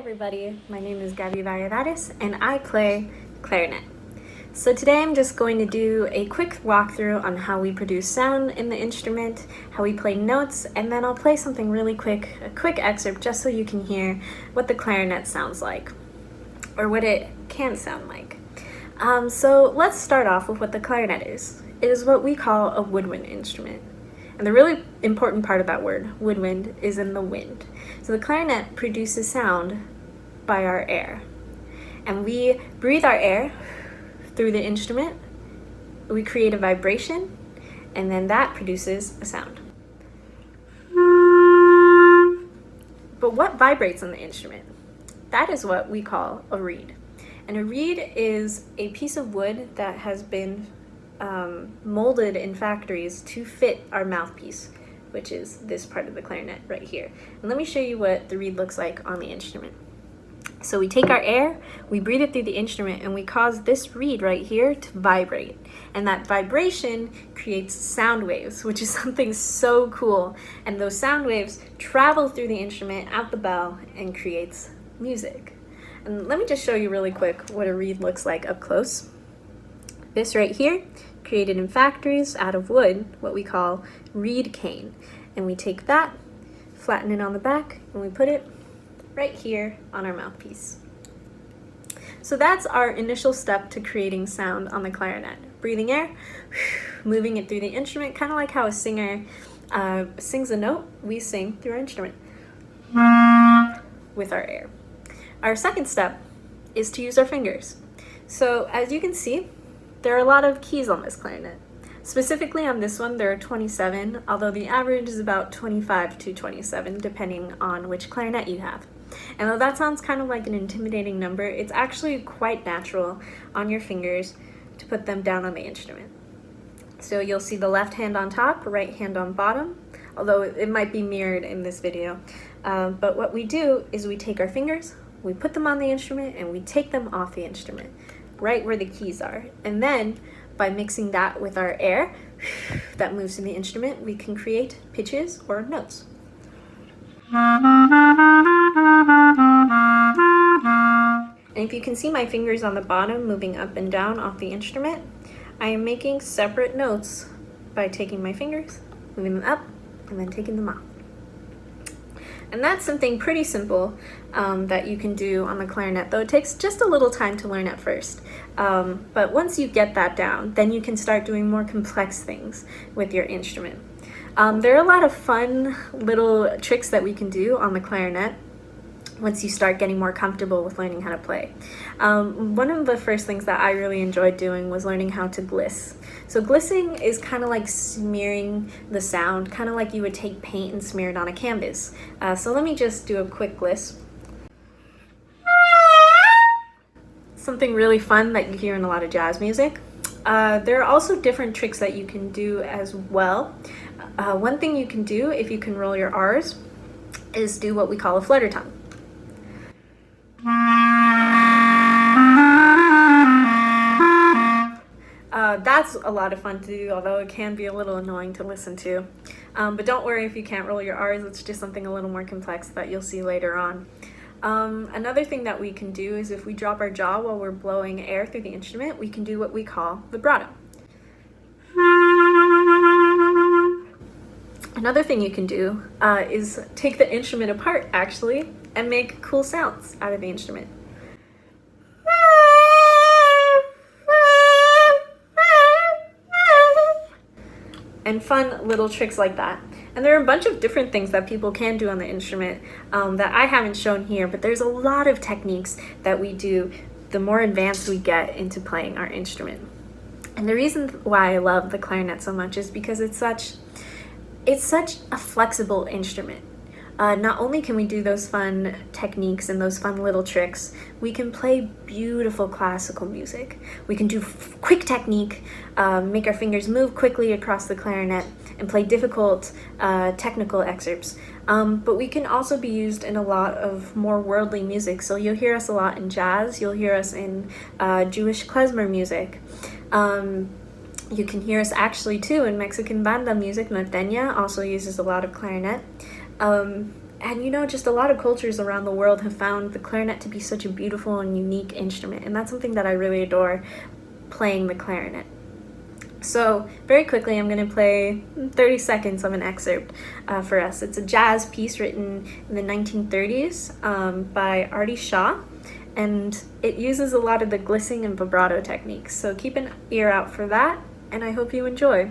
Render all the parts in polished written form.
everybody, my name is Gabby Valladares and I play clarinet. So today I'm just going to do a quick walkthrough on how we produce sound in the instrument, how we play notes, and then I'll play something really quick, a quick excerpt just so you can hear what the clarinet sounds like, or what it can sound like. So let's start off with what the clarinet is. It is what we call a woodwind instrument. And the really important part of that word, woodwind, is in the wind. So the clarinet produces sound by our air. And we breathe our air through the instrument, we create a vibration, and then that produces a sound. But what vibrates on the instrument? That is what we call a reed. And a reed is a piece of wood that has been molded in factories to fit our mouthpiece, which is this part of the clarinet right here. And let me show you what the reed looks like on the instrument. So we take our air, we breathe it through the instrument, and we cause this reed right here to vibrate. And that vibration creates sound waves, which is something so cool. And those sound waves travel through the instrument, out the bell, and creates music. And let me just show you really quick what a reed looks like up close. This right here, created in factories out of wood, what we call reed cane. And we take that, flatten it on the back, and we put it right here on our mouthpiece. So that's our initial step to creating sound on the clarinet. Breathing air, moving it through the instrument, kind of like how a singer sings a note, we sing through our instrument with our air. Our second step is to use our fingers. So as you can see, there are a lot of keys on this clarinet. Specifically on this one, there are 27, although the average is about 25 to 27, depending on which clarinet you have. And though that sounds kind of like an intimidating number, it's actually quite natural on your fingers to put them down on the instrument. So you'll see the left hand on top, right hand on bottom, although it might be mirrored in this video. But what we do is we take our fingers, we put them on the instrument, and we take them off the instrument, right where the keys are. And then by mixing that with our air that moves in the instrument, we can create pitches or notes. And if you can see my fingers on the bottom moving up and down off the instrument, I am making separate notes by taking my fingers, moving them up, and then taking them off. And that's something pretty simple that you can do on the clarinet, though it takes just a little time to learn at first. But once you get that down, then you can start doing more complex things with your instrument. There are a lot of fun little tricks that we can do on the clarinet once you start getting more comfortable with learning how to play. One of the first things that I really enjoyed doing was learning how to gliss. So glissing is kind of like smearing the sound, kind of like you would take paint and smear it on a canvas. So let me just do a quick gliss. Something really fun that you hear in a lot of jazz music. There are also different tricks that you can do as well. One thing you can do, if you can roll your R's, is do what we call a flutter tongue. That's a lot of fun to do, although it can be a little annoying to listen to. But don't worry if you can't roll your R's, it's just something a little more complex that you'll see later on. Another thing that we can do is if we drop our jaw while we're blowing air through the instrument, we can do what we call vibrato. Another thing you can do is take the instrument apart, actually, and make cool sounds out of the instrument. And fun little tricks like that. And there are a bunch of different things that people can do on the instrument that I haven't shown here, but there's a lot of techniques that we do the more advanced we get into playing our instrument. And the reason why I love the clarinet so much is because it's such a flexible instrument. Not only can we do those fun techniques and those fun little tricks, we can play beautiful classical music. We can do quick technique, make our fingers move quickly across the clarinet, and play difficult technical excerpts. But we can also be used in a lot of more worldly music. So you'll hear us a lot in jazz, you'll hear us in Jewish klezmer music. You can hear us actually too in Mexican banda music. Norteña also uses a lot of clarinet. And you know, just a lot of cultures around the world have found the clarinet to be such a beautiful and unique instrument, and that's something that I really adore, playing the clarinet. So very quickly, I'm going to play 30 seconds of an excerpt for us. It's a jazz piece written in the 1930s by Artie Shaw, and it uses a lot of the glissing and vibrato techniques. So keep an ear out for that, and I hope you enjoy.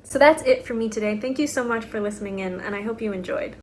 So that's it for me today. Thank you so much for listening in, and I hope you enjoyed.